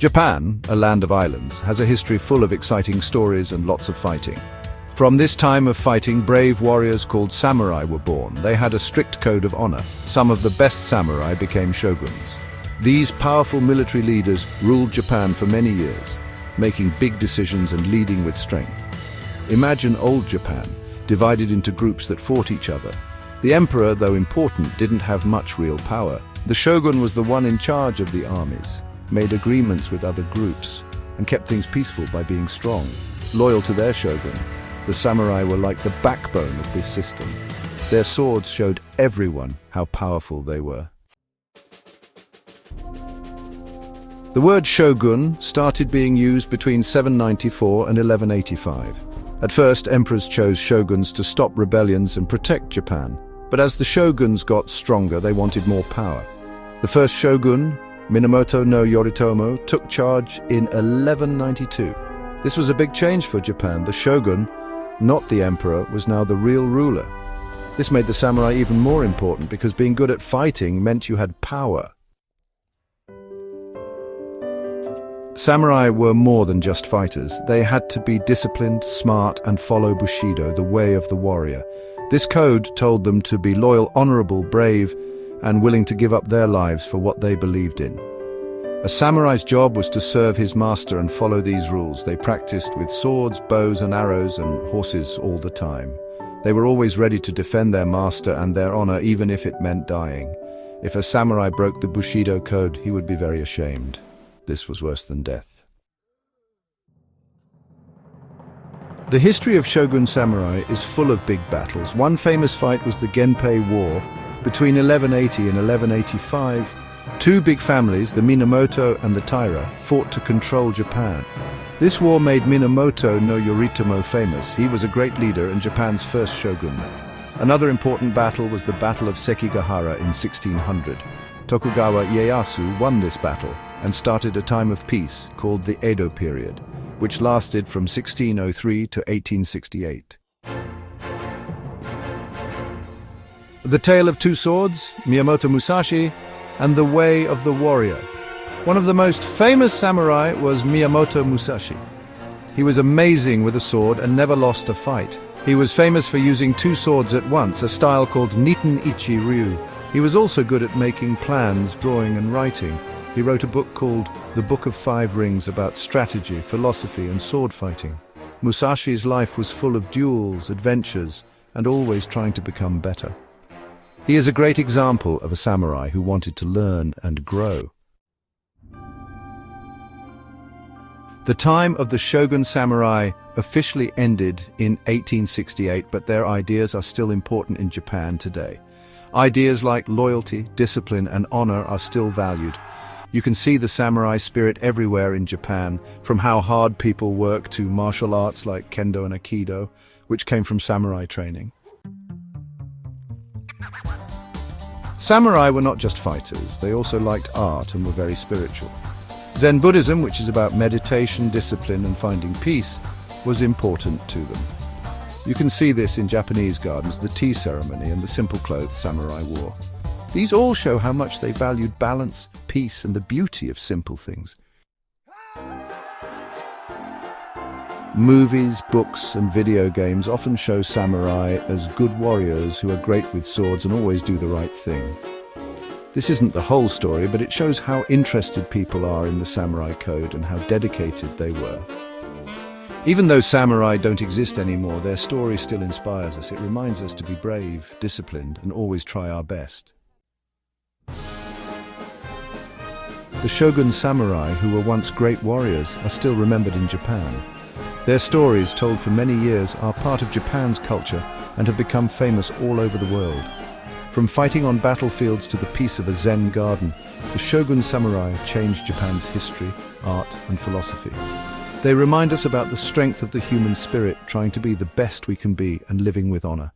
Japan, a land of islands, has a history full of exciting stories and lots of fighting. From this time of fighting, brave warriors called samurai were born. They had a strict code of honor. Some of the best samurai became shoguns. These powerful military leaders ruled Japan for many years, making big decisions and leading with strength. Imagine old Japan, divided into groups that fought each other. The emperor, though important, didn't have much real power. The shogun was the one in charge of the armies, made agreements with other groups, and kept things peaceful by being strong, loyal to their shogun. The samurai were like the backbone of this system. Their swords showed everyone how powerful they were. The word shogun started being used between 794 and 1185. At first, emperors chose shoguns to stop rebellions and protect Japan. But as the shoguns got stronger, they wanted more power. The first shogun, Minamoto no Yoritomo, took charge in 1192. This was a big change for Japan. The shogun, not the emperor, was now the real ruler. This made the samurai even more important because being good at fighting meant you had power. Samurai were more than just fighters. They had to be disciplined, smart, and follow Bushido, the way of the warrior. This code told them to be loyal, honorable, brave, and willing to give up their lives for what they believed in. A samurai's job was to serve his master and follow these rules. They practiced with swords, bows and arrows, and horses all the time. They were always ready to defend their master and their honor, even if it meant dying. If a samurai broke the Bushido code, he would be very ashamed. This was worse than death. The history of shogun samurai is full of big battles. One famous fight was the Genpei War. Between 1180 and 1185, two big families, the Minamoto and the Taira, fought to control Japan. This war made Minamoto no Yoritomo famous. He was a great leader and Japan's first shogun. Another important battle was the Battle of Sekigahara in 1600. Tokugawa Ieyasu won this battle and started a time of peace called the Edo period, which lasted from 1603 to 1868. The Tale of Two Swords, Miyamoto Musashi, and The Way of the Warrior. One of the most famous samurai was Miyamoto Musashi. He was amazing with a sword and never lost a fight. He was famous for using two swords at once, a style called Niten Ichi Ryu. He was also good at making plans, drawing and writing. He wrote a book called The Book of Five Rings about strategy, philosophy and sword fighting. Musashi's life was full of duels, adventures, and always trying to become better. He is a great example of a samurai who wanted to learn and grow. The time of the shogun samurai officially ended in 1868, but their ideas are still important in Japan today. Ideas like loyalty, discipline, and honor are still valued. You can see the samurai spirit everywhere in Japan, from how hard people work to martial arts like kendo and aikido, which came from samurai training. Samurai were not just fighters, they also liked art and were very spiritual. Zen Buddhism, which is about meditation, discipline, and finding peace, was important to them. You can see this in Japanese gardens, the tea ceremony, and the simple clothes samurai wore. These all show how much they valued balance, peace, and the beauty of simple things. Movies, books, and video games often show samurai as good warriors who are great with swords and always do the right thing. This isn't the whole story, but it shows how interested people are in the samurai code and how dedicated they were. Even though samurai don't exist anymore, their story still inspires us. It reminds us to be brave, disciplined, and always try our best. The shogun samurai, who were once great warriors, are still remembered in Japan. Their stories, told for many years, are part of Japan's culture and have become famous all over the world. From fighting on battlefields to the peace of a Zen garden, the shogun samurai changed Japan's history, art, and philosophy. They remind us about the strength of the human spirit, trying to be the best we can be and living with honor.